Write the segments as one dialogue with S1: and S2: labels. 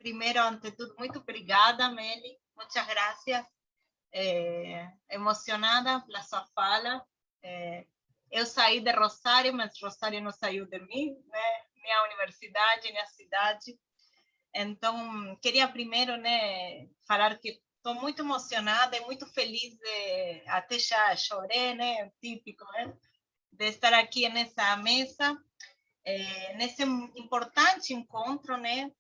S1: Primeiro, ante tudo, muito obrigada, Meli. Muitas graças. Emocionada pela sua fala. Eu saí de Rosário, mas Rosário não saiu de mim, né? Minha universidade, minha cidade. Então, queria primeiro, né, falar que estou muito emocionada e muito feliz, até já chorei, né, típico, né, de estar aqui nessa mesa, nesse importante encontro, né,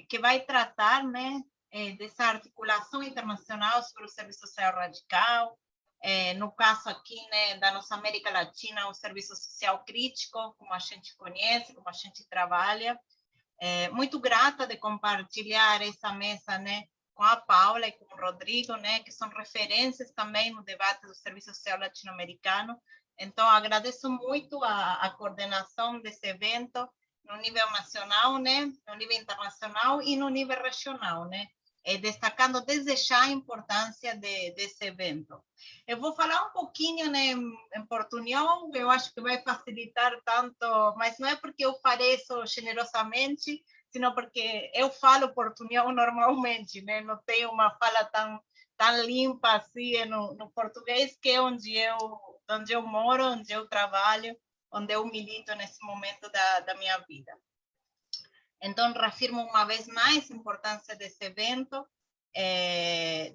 S1: que vai tratar, né, dessa articulação internacional sobre o serviço social radical, no caso aqui, né, da nossa América Latina, o serviço social crítico, como a gente conhece, como a gente trabalha. Muito grata de compartilhar essa mesa, né, com a Paula e com o Rodrigo, né, que são referências também no debate do serviço social latino-americano. Então, agradeço muito a coordenação desse evento no nível nacional, né, no nível internacional e no nível regional, né, destacando desde já a importância desse evento. Eu vou falar um pouquinho, né, em portunhol, eu acho que vai facilitar tanto, mas não é porque eu farei isso generosamente, sino porque eu falo portunhol normalmente, né, não tenho uma fala tão limpa assim no português, que é onde eu moro, onde eu trabalho, onde eu milito nesse momento da minha vida. Então, reafirmo uma vez mais a importância desse evento,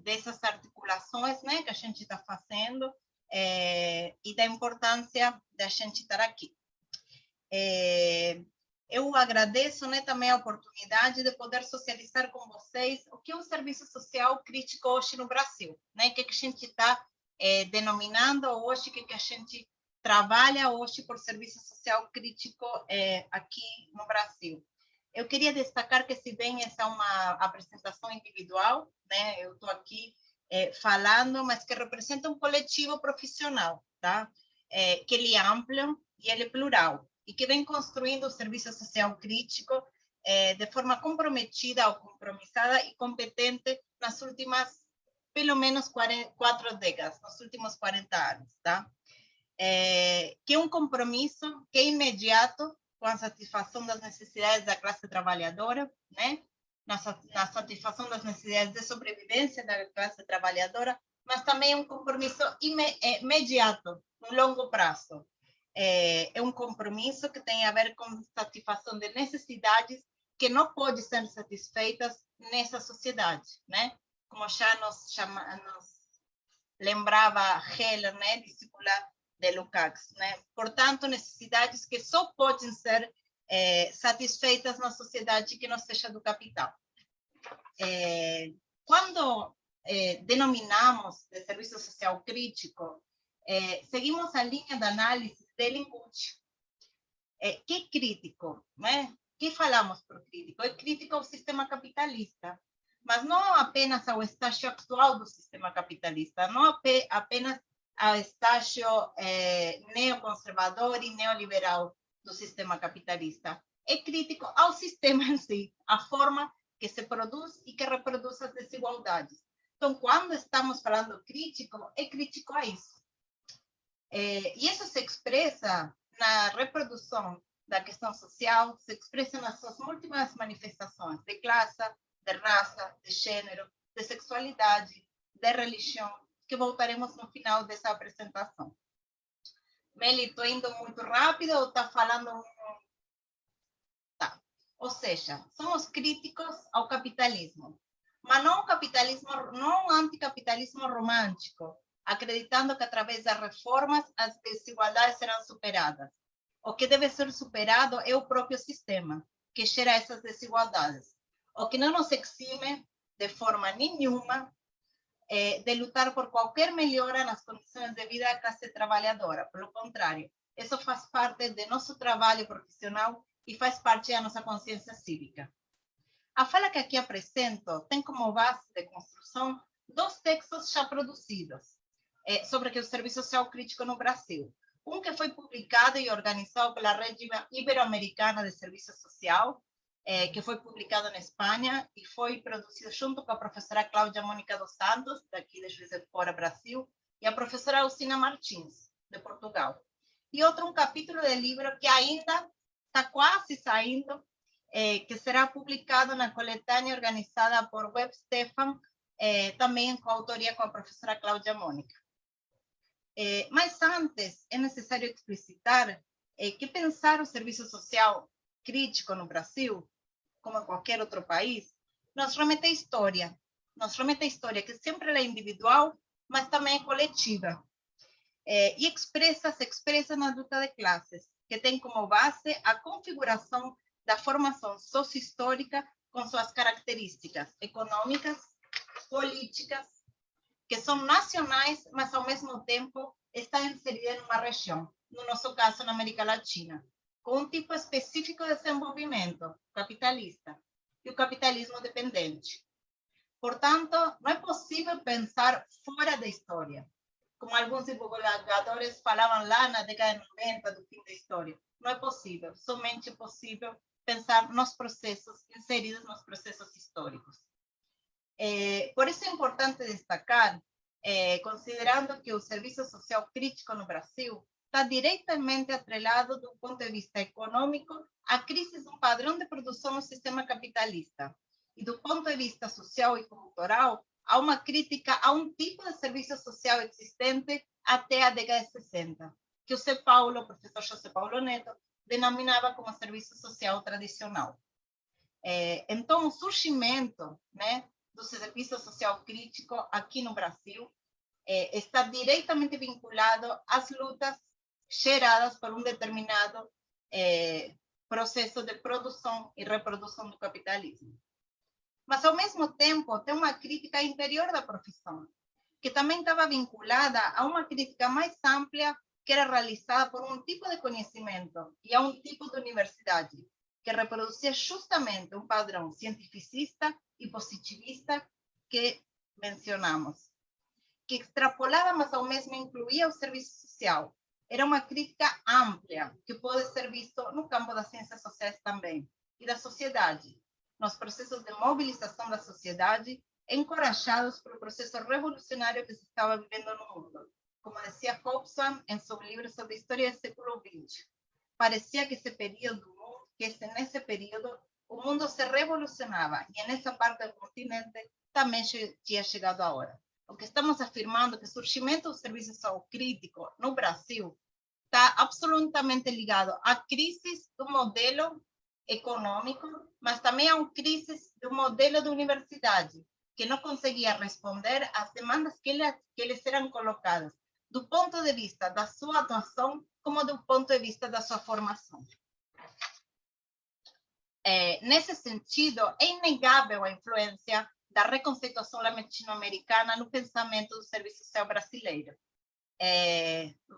S1: dessas articulações, né, que a gente está fazendo, e da importância da gente estar aqui. Eu agradeço, né, também a oportunidade de poder socializar com vocês o que é o serviço social crítico hoje no Brasil, né, o que a gente está denominando hoje, o que a gente trabalha hoje por serviço social crítico aqui no Brasil. Eu queria destacar que, se bem essa é uma apresentação individual, né, eu estou aqui falando, mas que representa um coletivo profissional, tá? Que ele é amplo e ele é plural, e que vem construindo o serviço social crítico de forma comprometida ou compromissada e competente nas últimas, pelo menos, 4 décadas, nos últimos 40 anos, tá? Que é um compromisso que é imediato, com a satisfação das necessidades da classe trabalhadora, né? Na satisfação das necessidades de sobrevivência da classe trabalhadora, mas também um compromisso imediato, no longo prazo. É um compromisso que tem a ver com satisfação de necessidades que não podem ser satisfeitas nessa sociedade, né? Como já nos lembrava Heller, né? Discípula de Lukács, né? Portanto, necessidades que só podem ser satisfeitas na sociedade que não seja do capital. Quando denominamos de serviço social crítico, seguimos a linha de análise de Lingucci. Que é crítico, né? Que falamos por crítico? É crítico ao sistema capitalista, mas não apenas ao estágio atual do sistema capitalista, não apenas ao estágio neoconservador e neoliberal do sistema capitalista. É crítico ao sistema em si, a forma que se produz e que reproduz as desigualdades. Então, quando estamos falando crítico, é crítico a isso. E isso se expressa na reprodução da questão social, se expressa nas suas múltiplas manifestações de classe, de raça, de gênero, de sexualidade, de religião, que voltaremos no final dessa apresentação. Meli, estou indo muito rápido ou está falando? Tá. Ou seja, somos críticos ao capitalismo, mas não não anticapitalismo romântico, acreditando que através das reformas as desigualdades serão superadas. O que deve ser superado é o próprio sistema, que gera essas desigualdades. O que não nos exime, de forma nenhuma, de lutar por qualquer melhora nas condições de vida da classe trabalhadora. Pelo contrário, isso faz parte do nosso trabalho profissional e faz parte da nossa consciência cívica. A fala que aqui apresento tem como base de construção 2 textos já produzidos sobre o serviço social crítico no Brasil. Um que foi publicado e organizado pela Rede Ibero-Americana de Serviço Social, que foi publicado na Espanha e foi produzido junto com a professora Cláudia Mônica dos Santos, daqui de Juiz de Fora, Brasil, e a professora Alcina Martins, de Portugal. E outro, um capítulo de livro que ainda está quase saindo, que será publicado na coletânea organizada por Web Stefan, também com autoria com a professora Cláudia Mônica. Mas antes, é necessário explicitar que pensar o serviço social crítico no Brasil, como em qualquer outro país, nos remete à história. Nos remete à história, que sempre é individual, mas também é coletiva. E se expressa na luta de classes, que tem como base a configuração da formação socio-histórica com suas características econômicas, políticas, que são nacionais, mas ao mesmo tempo está inserida em uma região, no nosso caso na América Latina, com um tipo específico de desenvolvimento capitalista e o capitalismo dependente. Portanto, não é possível pensar fora da história, como alguns divulgadores falavam lá na década de 90, do fim da história. Não é possível, somente é possível pensar nos processos, inseridos nos processos históricos. Por isso é importante destacar, considerando que o serviço social crítico no Brasil está diretamente atrelado, do ponto de vista econômico, à crise de um padrão de produção no sistema capitalista. E do ponto de vista social e cultural, há uma crítica a um tipo de serviço social existente até a década de 60, que o professor José Paulo Neto, denominava como serviço social tradicional. Então, o surgimento, né, do serviço social crítico aqui no Brasil está diretamente vinculado às lutas geradas por um determinado processo de produção e reprodução do capitalismo. Mas, ao mesmo tempo, tem uma crítica interior da profissão, que também estava vinculada a uma crítica mais ampla, que era realizada por um tipo de conhecimento e a um tipo de universidade, que reproduzia justamente um padrão cientificista e positivista que mencionamos, que extrapolava, mas ao mesmo incluía o serviço social. Era uma crítica ampla, que pode ser visto no campo das ciências sociais também, e da sociedade, nos processos de mobilização da sociedade, encorajados pelo processo revolucionário que se estava vivendo no mundo. Como dizia Hobson em seu livro sobre a história do século XX, parecia que nesse período o mundo se revolucionava, e nessa parte do continente também tinha chegado a hora. O que estamos afirmando é que o surgimento do serviço social crítico no Brasil está absolutamente ligado à crise do modelo econômico, mas também a uma crise do modelo da universidade, que não conseguia responder às demandas que lhes eram colocadas, do ponto de vista da sua atuação, como do ponto de vista da sua formação. Nesse sentido, é inegável a influência da reconceituação latino-americana no pensamento do serviço social brasileiro.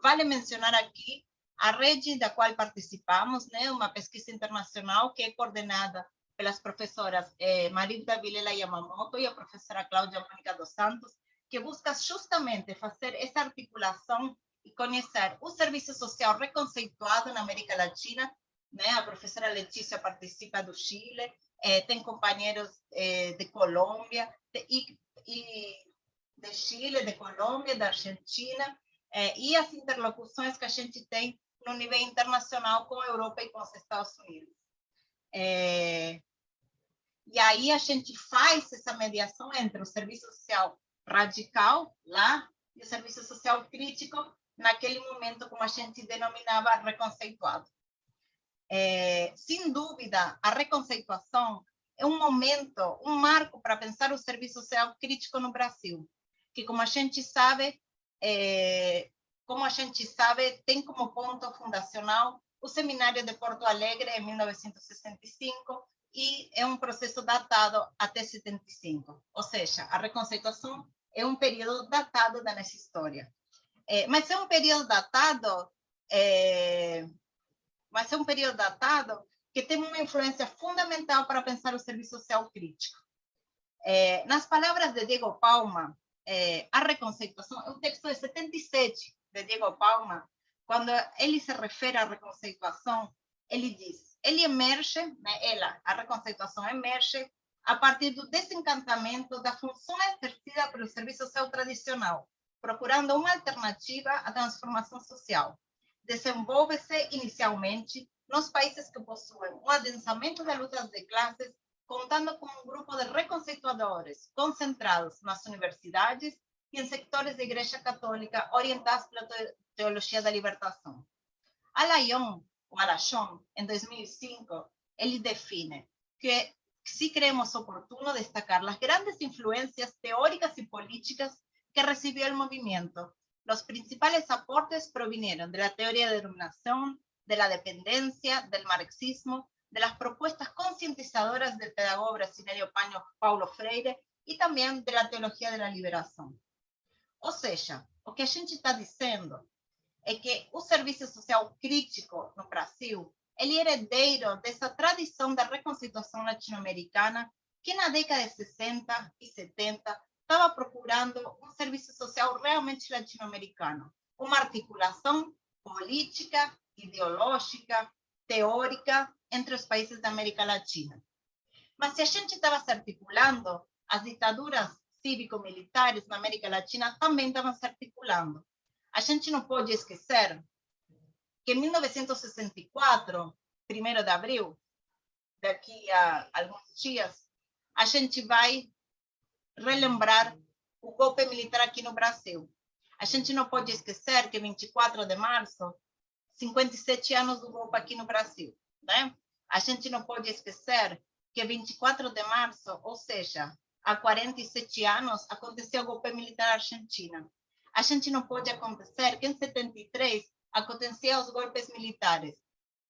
S1: Vale mencionar aqui a rede da qual participamos, né, uma pesquisa internacional que é coordenada pelas professoras Marilda Vilela Yamamoto e a professora Cláudia Mônica dos Santos, que busca justamente fazer essa articulação e conhecer o serviço social reconceituado na América Latina, né? A professora Letícia participa do Chile, tem companheiros de Colômbia, de Chile, de Colômbia, da Argentina, e as interlocuções que a gente tem no nível internacional com a Europa e com os Estados Unidos. E aí a gente faz essa mediação entre o serviço social radical lá e o serviço social crítico naquele momento, como a gente denominava, reconceituado. Sem dúvida, a reconceituação é um momento, um marco para pensar o serviço social crítico no Brasil, que, como a gente sabe, tem como ponto fundacional o Seminário de Porto Alegre, em 1965, e é um processo datado até 75. Ou seja, a reconceituação é um período datado da nossa história. Mas é um período datado que tem uma influência fundamental para pensar o serviço social crítico. Nas palavras de Diego Palma, a reconceituação é um texto de 77 de Diego Palma. Quando ele se refere à reconceituação, ele diz: a reconceituação emerge a partir do desencantamento da função exercida pelo serviço social tradicional, procurando uma alternativa à transformação social. Desenvolve-se inicialmente nos países que possuem um adensamento das lutas de classes, contando com um grupo de reconceituadores concentrados nas universidades e em sectores da Igreja Católica orientados pela teologia da libertação. Alayon, o Arachon, em 2005, ele define que sí creemos oportuno destacar las grandes influencias teóricas y políticas que recibió el movimiento. Los principales aportes provinieron de la teoría de dominación, de la dependencia, del marxismo, de las propuestas concientizadoras del pedagogo brasileño Paulo Freire y también de la teología de la liberación. Ou seja, o que a gente está dizendo é que o serviço social crítico no Brasil ele é herdeiro dessa tradição da reconstituição latino-americana que na década de 60 e 70 estava procurando um serviço social realmente latino-americano, uma articulação política, ideológica, teórica entre os países da América Latina. Mas se a gente estava se articulando, as ditaduras cívico-militares na América Latina também estavam se articulando. A gente não pode esquecer que em 1964, 1º de abril, daqui a alguns dias, a gente vai relembrar o golpe militar aqui no Brasil. A gente não pode esquecer que 24 de março, 57 anos do golpe aqui no Brasil, né? A gente não pode esquecer que 24 de março, ou seja, há 47 anos, aconteceu o golpe militar na Argentina. A gente não pode acontecer que em 73 aconteciam os golpes militares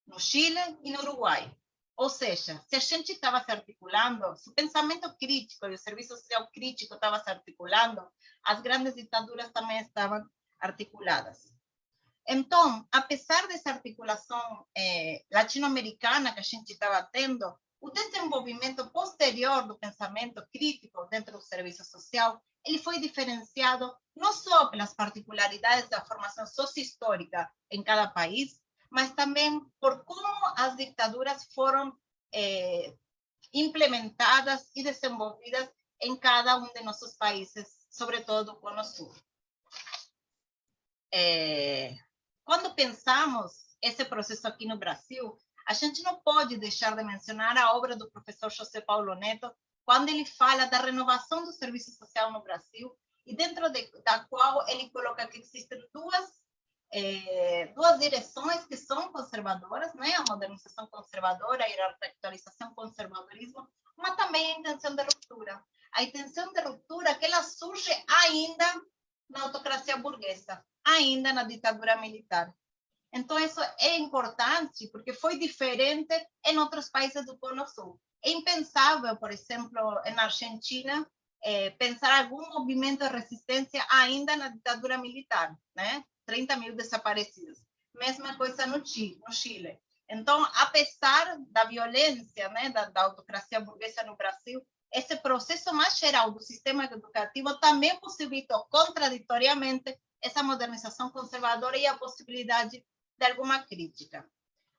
S1: no Chile e no Uruguai. Ou seja, se a gente estava se articulando, se o pensamento crítico e o serviço social crítico estava se articulando, as grandes ditaduras também estavam articuladas. Então, apesar dessa articulação latino-americana que a gente estava tendo, o desenvolvimento posterior do pensamento crítico dentro do serviço social, ele foi diferenciado não só pelas particularidades da formação socio-histórica em cada país, mas também por como as ditaduras foram implementadas e desenvolvidas em cada um de nossos países, sobretudo do Cono Sul. Quando pensamos esse processo aqui no Brasil, a gente não pode deixar de mencionar a obra do professor José Paulo Neto, quando ele fala da renovação do serviço social no Brasil, e dentro da qual ele coloca que existem duas direções que são conservadoras, né? A modernização conservadora e a atualização conservadorismo, mas também a intenção de ruptura. A intenção de ruptura que ela surge ainda na autocracia burguesa, ainda na ditadura militar. Então, isso é importante, porque foi diferente em outros países do Cono Sul. É impensável, por exemplo, na Argentina, pensar algum movimento de resistência ainda na ditadura militar, né? 30 mil desaparecidos. Mesma coisa no Chile. Então, apesar da violência, né, da autocracia burguesa no Brasil, esse processo mais geral do sistema educativo também possibilitou, contraditoriamente, essa modernização conservadora e a possibilidade de alguma crítica.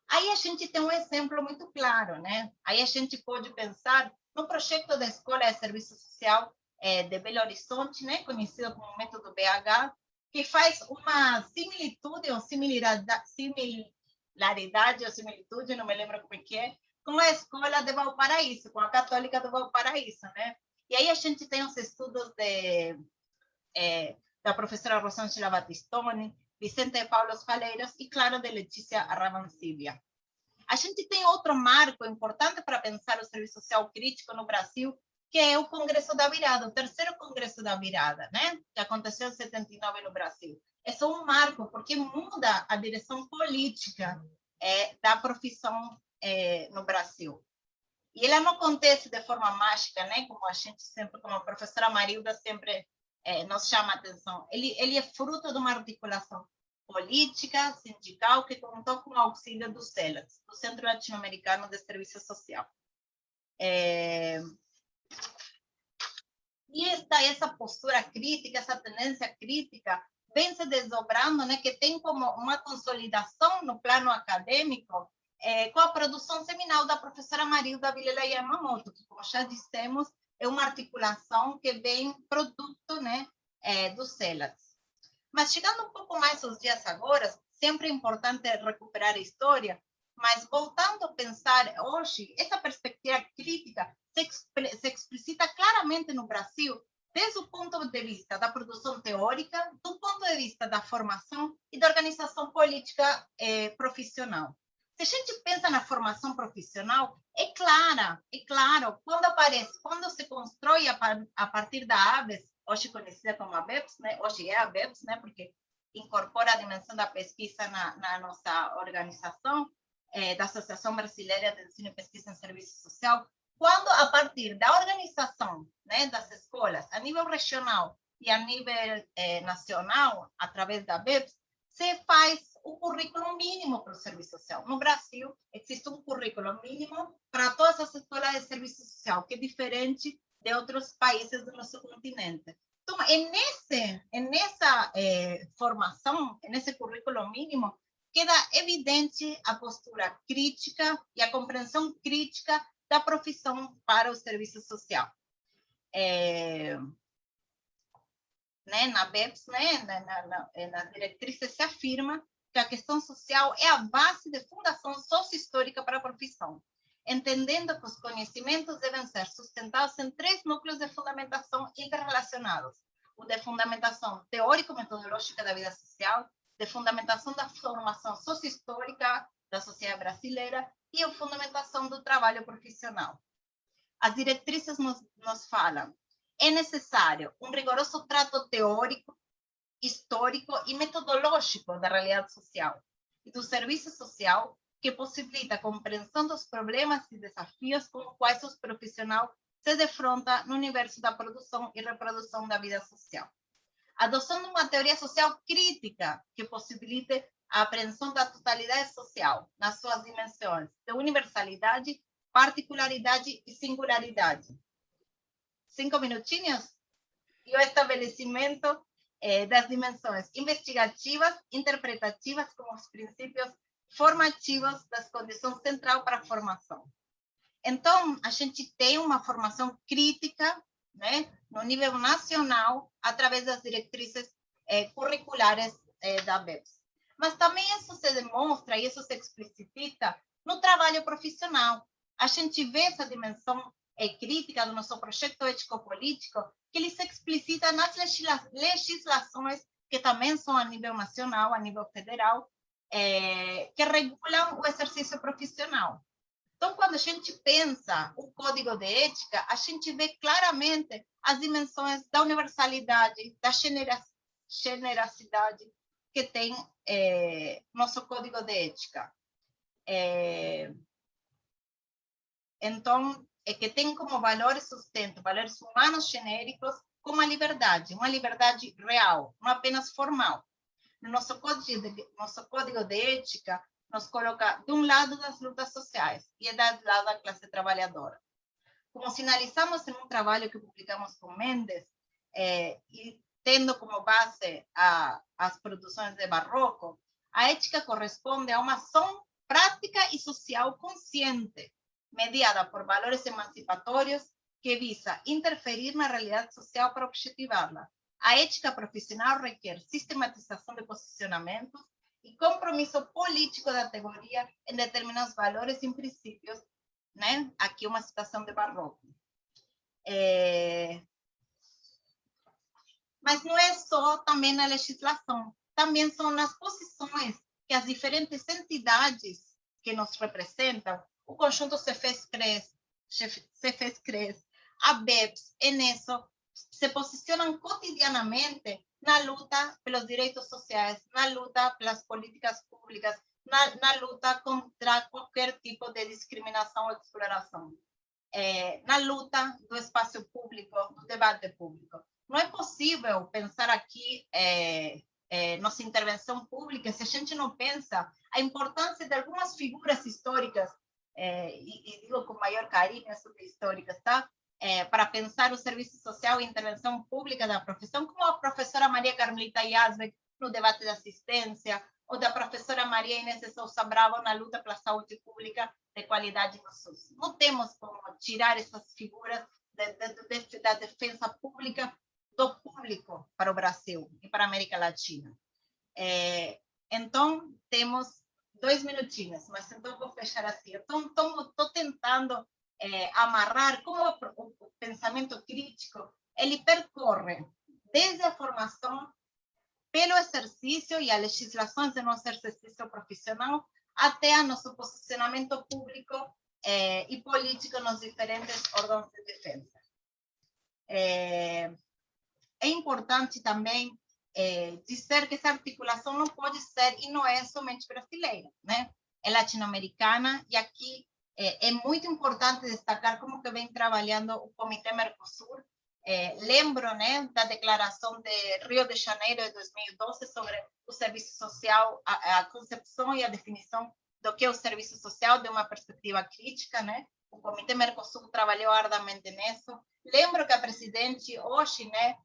S1: Aí a gente tem um exemplo muito claro, né? Aí a gente pode pensar no projeto da Escola de Serviço Social de Belo Horizonte, né? Conhecido como método BH, que faz uma similitude ou similaridade ou similitude, não me lembro como é que é, com a escola de Valparaíso, com a Católica de Valparaíso, né? E aí a gente tem os estudos da professora Rosângela Battistoni, Vicente Paulo Faleiros e, claro, de Letícia Arravancibia. A gente tem outro marco importante para pensar o serviço social crítico no Brasil, que é o Congresso da Virada, o terceiro Congresso da Virada, né? Que aconteceu em 79 no Brasil. É só um marco, porque muda a direção política da profissão no Brasil. E ela não acontece de forma mágica, né? Como a gente sempre, como a professora Marilda sempre nos chama a atenção. Ele é fruto de uma articulação política, sindical, que contou com o auxílio do CELAS, do Centro Latino-Americano de Serviço Social. E essa postura crítica, essa tendência crítica, vem se desdobrando, né, que tem como uma consolidação no plano acadêmico com a produção seminal da professora Marilda Vilela Yamamoto, que, como já dissemos, é uma articulação que vem produto, né, do CELAS. Mas chegando um pouco mais aos dias agora, sempre é importante recuperar a história, Mas voltando a pensar hoje, essa perspectiva crítica se explicita claramente no Brasil desde o ponto de vista da produção teórica, do ponto de vista da formação e da organização política profissional. Se a gente pensa na formação profissional, é claro, quando se constrói a partir da ABES, hoje conhecida como ABEPS, né? Hoje é a ABEPS, né? Porque incorpora a dimensão da pesquisa na nossa organização, da Associação Brasileira de Ensino e Pesquisa em Serviço Social, quando a partir da organização, né, das escolas, a nível regional e a nível nacional, através da BEPS, se faz o currículo mínimo para o serviço social. No Brasil, existe um currículo mínimo para todas as escolas de serviço social, que é diferente de outros países do nosso continente. Então, nessa formação, nesse currículo mínimo, queda evidente a postura crítica e a compreensão crítica da profissão para o serviço social. Na BEPS, nas diretrizes, se afirma que a questão social é a base de fundação socio-histórica para a profissão, entendendo que os conhecimentos devem ser sustentados em 3 núcleos de fundamentação interrelacionados: o de fundamentação teórico-metodológica da vida social, de fundamentação da formação socio-histórica da sociedade brasileira e a fundamentação do trabalho profissional. As diretrizes nos falam: é necessário um rigoroso trato teórico, histórico e metodológico da realidade social e do serviço social, que possibilita a compreensão dos problemas e desafios com os quais os profissionais se defrontam no universo da produção e reprodução da vida social. A adoção de uma teoria social crítica que possibilite a apreensão da totalidade social nas suas dimensões de universalidade, particularidade e singularidade. 5 minutinhos? E o estabelecimento das dimensões investigativas, interpretativas, como os princípios formativos das condições central para a formação. Então, a gente tem uma formação crítica, né, no nível nacional, através das diretrizes curriculares da BEPS. Mas também isso se demonstra e isso se explicita no trabalho profissional. A gente vê essa dimensão crítica do nosso projeto ético-político, que ele se explicita nas legislações que também são a nível nacional, a nível federal, que regulam o exercício profissional. Então, quando a gente pensa o código de ética, a gente vê claramente as dimensões da universalidade, da generosidade que tem nosso código de ética. Então, que tem como valor e sustento valores humanos genéricos, como a liberdade, uma liberdade real, não apenas formal. No nosso código de ética, nos coloca de um lado das lutas sociais e do lado da classe trabalhadora. Como sinalizamos em um trabalho que publicamos com Mendes, e tendo como base as produções de Barroco, a ética corresponde a uma ação prática e social consciente, mediada por valores emancipatórios que visa interferir na realidade social para objetivá-la. A ética profissional requer sistematização de posicionamentos e compromisso político da teoria em determinados valores e princípios, né? Aqui uma citação de Barroco. Mas não é só também na legislação, também são nas posições que as diferentes entidades que nos representam, o conjunto Cefes-Cres, a BEPS, Eneso, se posicionam cotidianamente na luta pelos direitos sociais, na luta pelas políticas públicas, na luta contra qualquer tipo de discriminação ou exploração, na luta do espaço público, do debate público. Não é possível pensar aqui nossa intervenção pública se a gente não pensa a importância de algumas figuras históricas, e digo com maior carinho, históricas, tá? Para pensar o serviço social e intervenção pública da profissão, como a professora Maria Carmelita Yazbek no debate de assistência, ou da professora Maria Inês de Souza Bravo na luta pela saúde pública de qualidade no SUS. Não temos como tirar essas figuras da defesa pública do público para o Brasil e para a América Latina. Então, temos 2 minutinhos, mas então vou fechar assim. Estou tentando amarrar como o pensamento crítico, ele percorre desde a formação, pelo exercício e a legislação de nosso exercício profissional, até nosso posicionamento público e político nos diferentes órgãos de defesa. É importante também dizer que essa articulação não pode ser, e não é somente brasileira, né? É latino-americana, e aqui é muito importante destacar como que vem trabalhando o Comitê Mercosul. Lembro, né, da declaração de Rio de Janeiro de 2012 sobre o serviço social, a concepção e a definição do que é o serviço social de uma perspectiva crítica, né? O Comitê Mercosul trabalhou arduamente nisso. Lembro que a presidente hoje, né,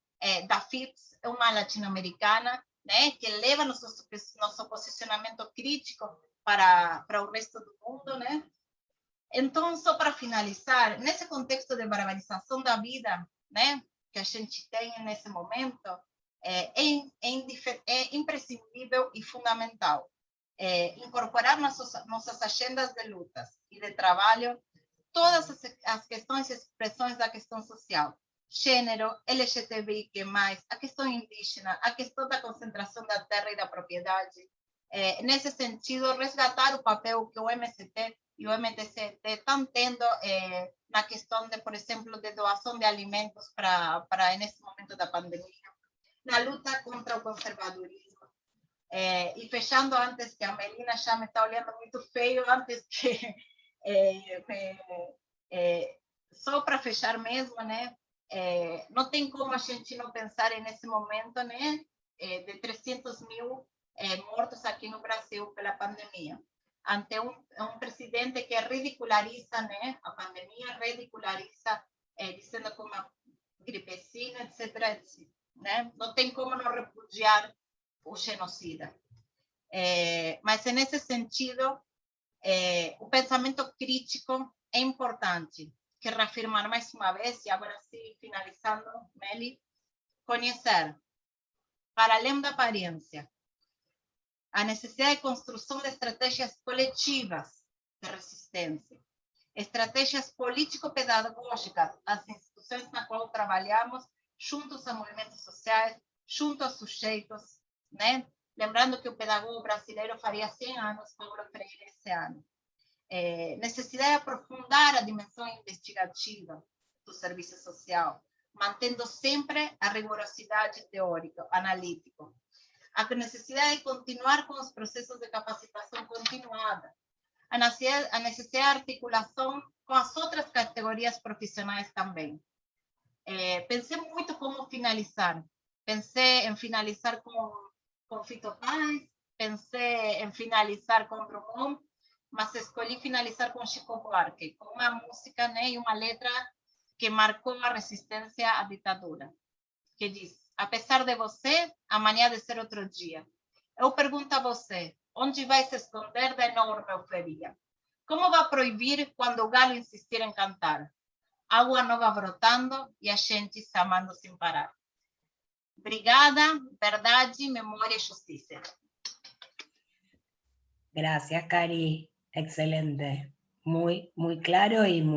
S1: da FIPS é uma latino-americana, né, que leva nosso posicionamento crítico para o resto do mundo, né? Então, só para finalizar, nesse contexto de barbarização da vida, né, que a gente tem nesse momento, é imprescindível e fundamental incorporar nossas agendas de lutas e de trabalho todas as questões e expressões da questão social, gênero, LGTBI+, a questão indígena, a questão da concentração da terra e da propriedade. Nesse sentido, resgatar o papel que o MST e o MTCT estão tendo na questão de, por exemplo, de doação de alimentos para nesse momento da pandemia, na luta contra o conservadorismo. E fechando, antes que a Melina já me está olhando muito feio, antes que só para fechar mesmo, né? Não tem como a gente não pensar nesse momento, né? De 300 mil mortos aqui no Brasil pela pandemia, ante um presidente que ridiculariza, né, a pandemia, ridiculariza, dizendo como uma gripezinha, etc, etc, né? Não tem como não repudiar o genocida. Mas, nesse sentido, o pensamento crítico é importante, que reafirmar mais uma vez, e agora sim, finalizando, Meli, conhecer, para além da aparência, a necessidade de construção de estratégias coletivas de resistência, estratégias político-pedagógicas, as instituições na qual trabalhamos, juntos a movimentos sociais, junto a sujeitos, né? Lembrando que o pedagogo brasileiro faria 100 anos, Paulo Freire, esse ano. Necessidade de aprofundar a dimensão investigativa do serviço social, mantendo sempre a rigorosidade teórica, analítica. A necessidade de continuar com os processos de capacitação continuada, a necessidade de articulação com as outras categorias profissionais também. Pensei muito como finalizar. Pensei em finalizar com Fito Páez, pensei em finalizar com Drummond, mas escolhi finalizar com Chico Buarque, com uma música, né, e uma letra que marcou a resistência à ditadura, que diz: apesar de você, amanhã de ser outro dia. Eu pergunto a você, onde vai se esconder da enorme euforia? Como vai proibir quando o galo insistir em cantar? Água nova brotando e a gente se amando sem parar. Obrigada, verdade, memória y justicia.
S2: Gracias, Cari. Excelente. Muy, muy claro y muy